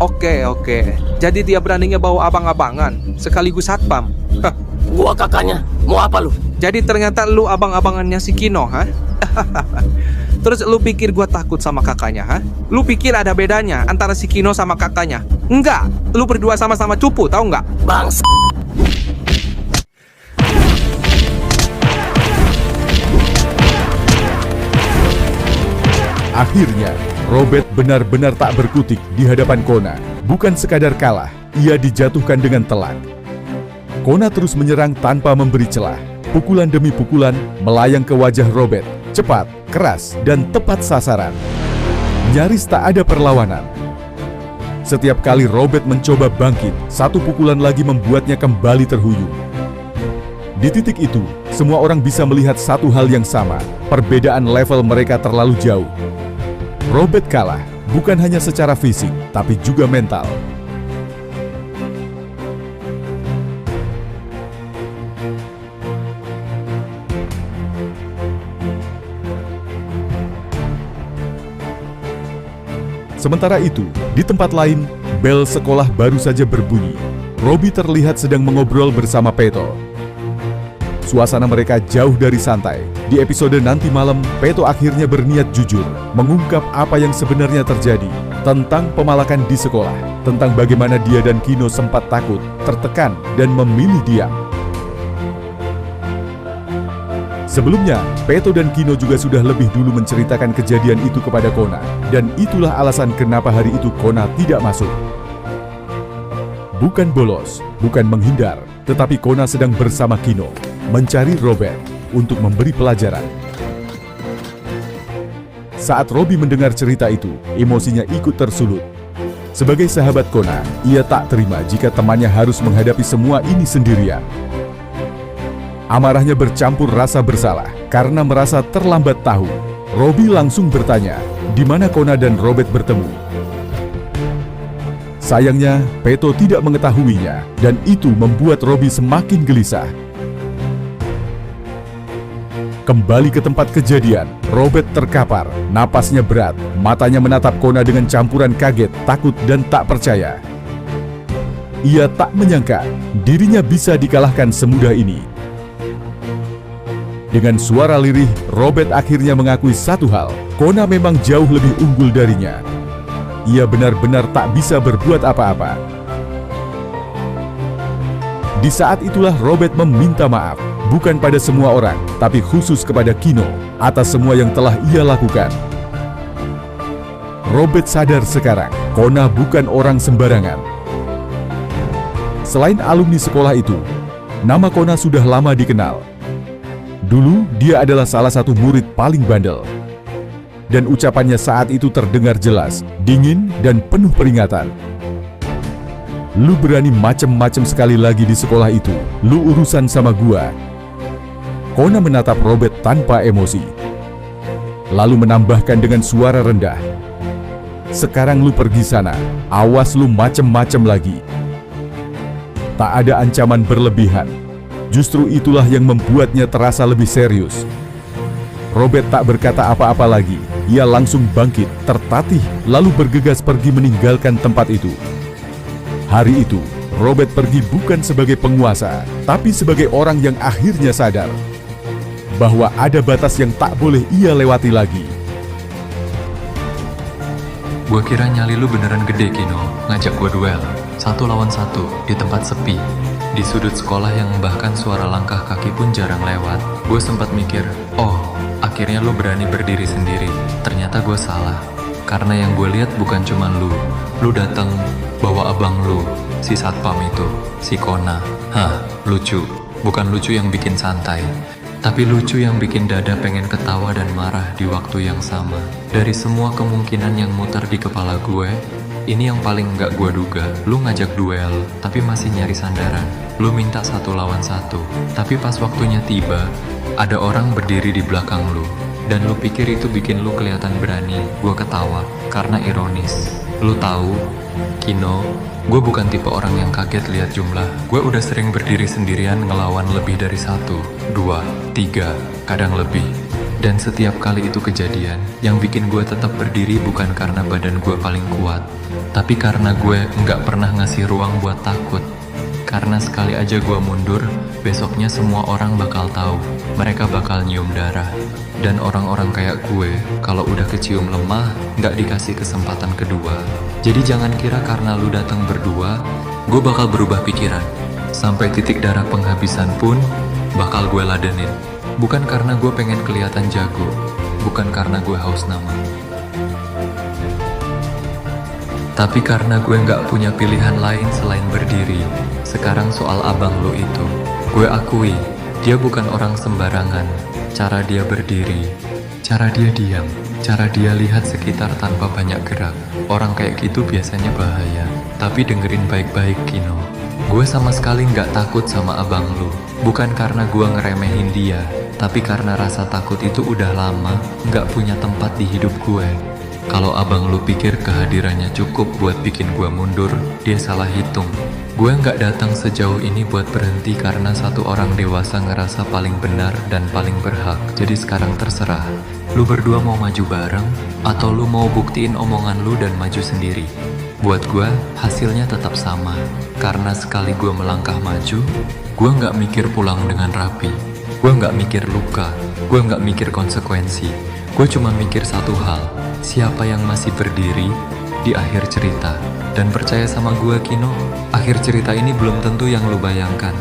Oke. Jadi dia beraninya bawa abang-abangan sekaligus satpam. Hah. Gua kakaknya, mau apa lu? Jadi ternyata lu abang-abangannya si Kino, ha? Terus lu pikir gua takut sama kakaknya, ha? Lu pikir ada bedanya antara si Kino sama kakaknya? Enggak, lu berdua sama-sama cupu, tahu nggak? Bangsa. Akhirnya, Robert benar-benar tak berkutik di hadapan Kona. Bukan sekadar kalah, ia dijatuhkan dengan telak. Kona terus menyerang tanpa memberi celah. Pukulan demi pukulan melayang ke wajah Robert. Cepat, keras, dan tepat sasaran. Nyaris tak ada perlawanan. Setiap kali Robert mencoba bangkit, satu pukulan lagi membuatnya kembali terhuyung. Di titik itu, semua orang bisa melihat satu hal yang sama. Perbedaan level mereka terlalu jauh. Robert kalah, bukan hanya secara fisik, tapi juga mental. Sementara itu, di tempat lain, bel sekolah baru saja berbunyi. Robbie terlihat sedang mengobrol bersama Peto. Suasana mereka jauh dari santai. Di episode nanti malam, Peto akhirnya berniat jujur, mengungkap apa yang sebenarnya terjadi, tentang pemalakan di sekolah, tentang bagaimana dia dan Kino sempat takut, tertekan, dan memilih diam. Sebelumnya, Peto dan Kino juga sudah lebih dulu menceritakan kejadian itu kepada Kona, dan itulah alasan kenapa hari itu Kona tidak masuk. Bukan bolos, bukan menghindar, tetapi Kona sedang bersama Kino, mencari Robert untuk memberi pelajaran. Saat Robbie mendengar cerita itu, emosinya ikut tersulut. Sebagai sahabat Kona, ia tak terima jika temannya harus menghadapi semua ini sendirian. Amarahnya bercampur rasa bersalah karena merasa terlambat tahu. Robbie langsung bertanya, di mana Kona dan Robert bertemu. Sayangnya, Peto tidak mengetahuinya, dan itu membuat Robbie semakin gelisah. Kembali ke tempat kejadian, Robert terkapar, napasnya berat, matanya menatap Kona dengan campuran kaget, takut, dan tak percaya. Ia tak menyangka dirinya bisa dikalahkan semudah ini. Dengan suara lirih, Robert akhirnya mengakui satu hal, Kona memang jauh lebih unggul darinya. Ia benar-benar tak bisa berbuat apa-apa. Di saat itulah Robert meminta maaf, bukan pada semua orang, tapi khusus kepada Kino, atas semua yang telah ia lakukan. Robert sadar sekarang, Kona bukan orang sembarangan. Selain alumni sekolah itu, nama Kona sudah lama dikenal. Dulu, dia adalah salah satu murid paling bandel. Dan ucapannya saat itu terdengar jelas, dingin, dan penuh peringatan. Lu berani macem-macem sekali lagi di sekolah itu, lu urusan sama gua. Kona menatap Robert tanpa emosi. Lalu menambahkan dengan suara rendah, sekarang lu pergi sana, awas lu macem-macem lagi. Tak ada ancaman berlebihan. Justru itulah yang membuatnya terasa lebih serius. Robert tak berkata apa-apa lagi. Ia langsung bangkit, tertatih, lalu bergegas pergi meninggalkan tempat itu. Hari itu, Robert pergi bukan sebagai penguasa, tapi sebagai orang yang akhirnya sadar bahwa ada batas yang tak boleh ia lewati lagi. Gua kira nyali lu beneran gede, Kino. Ngajak gua duel, 1 lawan 1, di tempat sepi. Di sudut sekolah yang bahkan suara langkah kaki pun jarang lewat. Gue sempat mikir, oh, akhirnya lu berani berdiri sendiri. Ternyata gue salah. Karena yang gue lihat bukan cuma lu. Lu datang bawa abang lu, si satpam itu, si Kona. Hah, lucu. Bukan lucu yang bikin santai, tapi lucu yang bikin dada pengen ketawa dan marah di waktu yang sama. Dari semua kemungkinan yang muter di kepala gue, ini yang paling nggak gue duga. Lu ngajak duel, tapi masih nyari sandaran. Lu minta 1 lawan 1, tapi pas waktunya tiba, ada orang berdiri di belakang lu. Dan lu pikir itu bikin lu kelihatan berani. Gue ketawa, karena ironis. Lu tahu, Kino, gue bukan tipe orang yang kaget lihat jumlah. Gue udah sering berdiri sendirian ngelawan lebih dari 1, 2, 3, kadang lebih. Dan setiap kali itu kejadian, yang bikin gue tetap berdiri bukan karena badan gue paling kuat, tapi karena gue nggak pernah ngasih ruang buat takut. Karena sekali aja gue mundur, besoknya semua orang bakal tahu, mereka bakal nyium darah. Dan orang-orang kayak gue, kalau udah kecium lemah, nggak dikasih kesempatan kedua. Jadi jangan kira karena lu datang berdua, gue bakal berubah pikiran. Sampai titik darah penghabisan pun, bakal gue ladenin. Bukan karena gue pengen kelihatan jago, bukan karena gue haus nama, tapi karena gue nggak punya pilihan lain selain berdiri. Sekarang soal abang lo itu, gue akui, dia bukan orang sembarangan. Cara dia berdiri, cara dia diam, cara dia lihat sekitar tanpa banyak gerak. Orang kayak gitu biasanya bahaya. Tapi dengerin baik-baik, Kino. Gue sama sekali nggak takut sama abang lo. Bukan karena gue ngeremehin dia, tapi karena rasa takut itu udah lama nggak punya tempat di hidup gue. Kalau abang lu pikir kehadirannya cukup buat bikin gue mundur, dia salah hitung. Gue nggak datang sejauh ini buat berhenti karena satu orang dewasa ngerasa paling benar dan paling berhak. Jadi sekarang terserah, lu berdua mau maju bareng, atau lu mau buktiin omongan lu dan maju sendiri. Buat gue, hasilnya tetap sama. Karena sekali gue melangkah maju, gue nggak mikir pulang dengan rapi. Gue nggak mikir luka, gue nggak mikir konsekuensi. Gue cuma mikir satu hal, siapa yang masih berdiri di akhir cerita. Dan percaya sama gue, Kino, akhir cerita ini belum tentu yang lu bayangkan.